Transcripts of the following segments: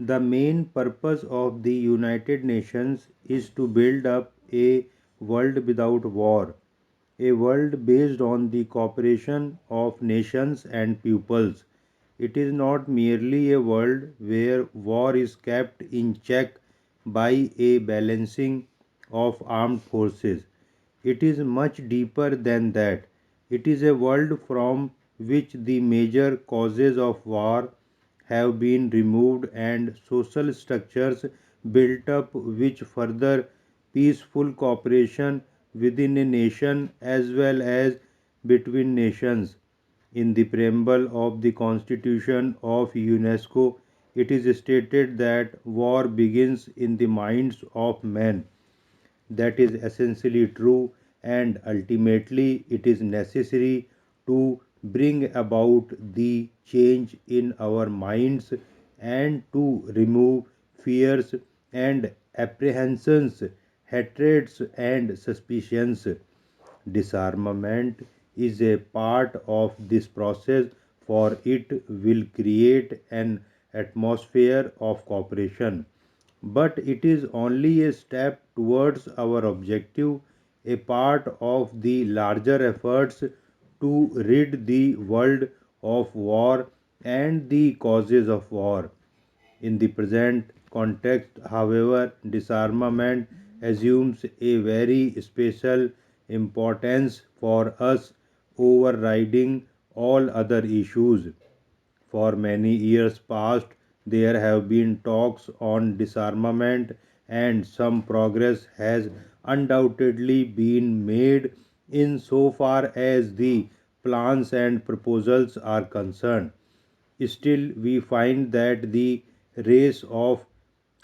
The main purpose of the United Nations is to build up a world without war, a world based on the cooperation of nations and peoples. It is not merely a world where war is kept in check by a balancing of armed forces. It is much deeper than that. It is a world from which the major causes of war have been removed and social structures built up which further peaceful cooperation within a nation as well as between nations. In the preamble of the Constitution of UNESCO, it is stated that war begins in the minds of men. That is essentially true, and ultimately it is necessary to bring about the change in our minds and to remove fears and apprehensions, hatreds and suspicions. Disarmament is a part of this process, for it will create an atmosphere of cooperation. But it is only a step towards our objective, a part of the larger efforts to rid the world of war and the causes of war. In the present context, however, disarmament assumes a very special importance for us, overriding all other issues. For many years past, there have been talks on disarmament, and some progress has undoubtedly been made in so far as the plans and proposals are concerned. Still, we find that the race of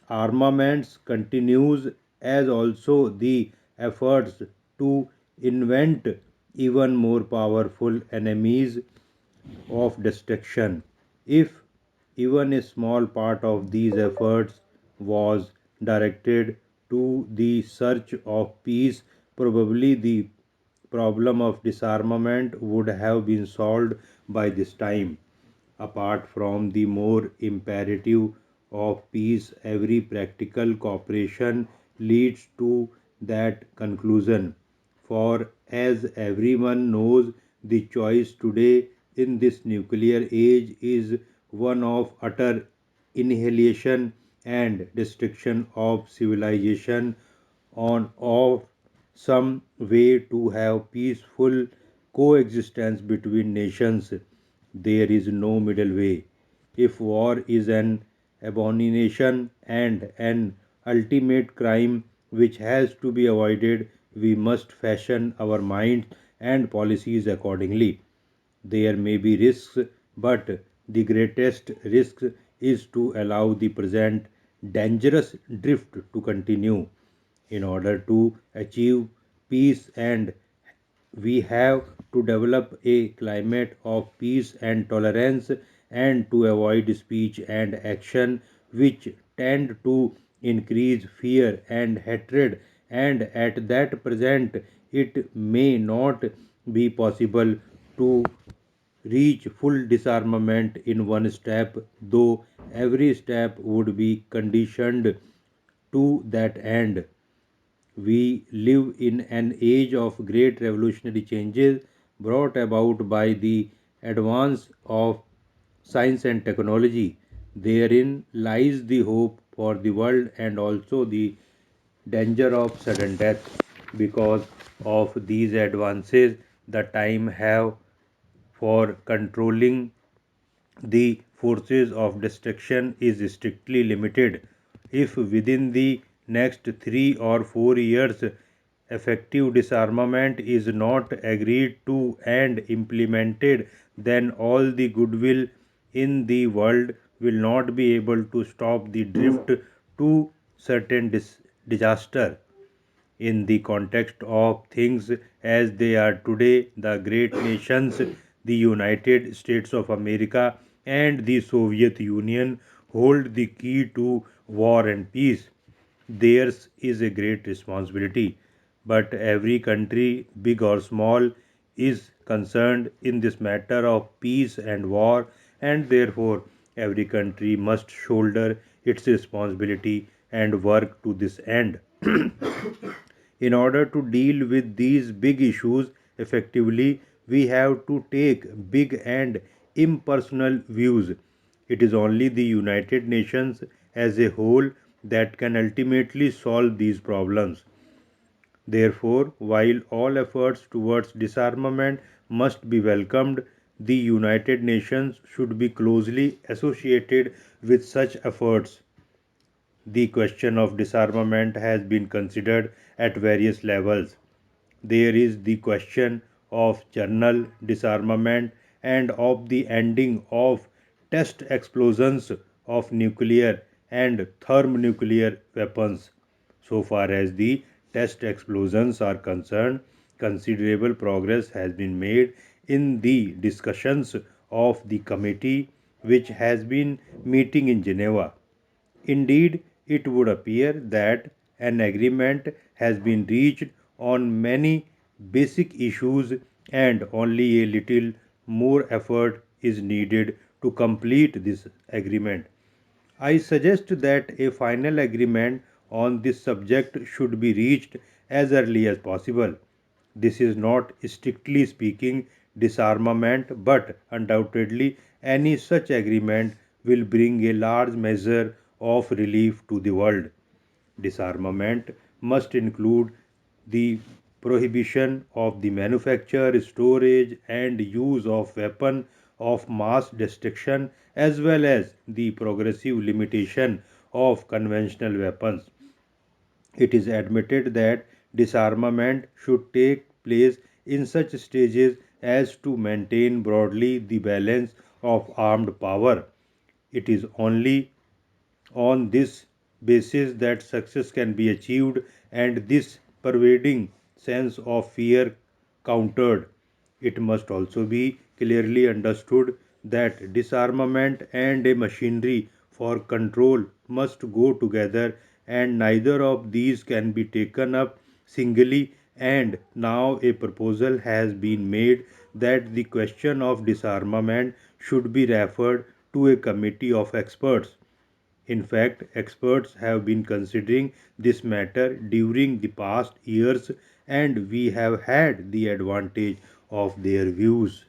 armaments continues, as also the efforts to invent even more powerful enemies of destruction. If even a small part of these efforts was directed to the search of peace, probably the problem of disarmament would have been solved by this time. Apart from the more imperative of peace, every practical cooperation leads to that conclusion. For as everyone knows, the choice today in this nuclear age is one of utter annihilation and destruction of civilization on of some way to have peaceful coexistence between nations. There is no middle way. If war is an abomination and an ultimate crime which has to be avoided, we must fashion our minds and policies accordingly. There may be risks, but the greatest risk is to allow the present dangerous drift to continue. In order to achieve peace, and we have to develop a climate of peace and tolerance and to avoid speech and action which tend to increase fear and hatred, and at that present it may not be possible to reach full disarmament in one step, though every step would be conditioned to that end. We live in an age of great revolutionary changes brought about by the advance of science and technology. Therein lies the hope for the world and also the danger of sudden death. Because of these advances, the time have for controlling the forces of destruction is strictly limited. If within the next 3 or 4 years effective disarmament is not agreed to and implemented, then all the goodwill in the world will not be able to stop the drift to certain disaster. In the context of things as they are today, the great nations, the United States of America and the Soviet Union, hold the key to war and peace. Theirs is a great responsibility, but every country, big or small, is concerned in this matter of peace and war, and therefore Every country must shoulder its responsibility and work to this end. In order to deal with these big issues effectively, we have to take big and impersonal views. It is only the United Nations as a whole that can ultimately solve these problems. Therefore, while all efforts towards disarmament must be welcomed, the United Nations should be closely associated with such efforts. The question of disarmament has been considered at various levels. There is the question of general disarmament and of the ending of test explosions of nuclear and thermonuclear weapons. So far as the test explosions are concerned, considerable progress has been made in the discussions of the committee which has been meeting in Geneva. Indeed, it would appear that an agreement has been reached on many basic issues and only a little more effort is needed to complete this agreement. I suggest that a final agreement on this subject should be reached as early as possible. This is not strictly speaking disarmament, but undoubtedly any such agreement will bring a large measure of relief to the world. Disarmament must include the prohibition of the manufacture, storage, and use of weapons of mass destruction as well as the progressive limitation of conventional weapons. It is admitted that disarmament should take place in such stages as to maintain broadly the balance of armed power. It is only on this basis that success can be achieved and this pervading sense of fear countered. It must also be clearly understood that disarmament and a machinery for control must go together and neither of these can be taken up singly, and now a proposal has been made that the question of disarmament should be referred to a committee of experts. In fact, experts have been considering this matter during the past years and we have had the advantage of their views.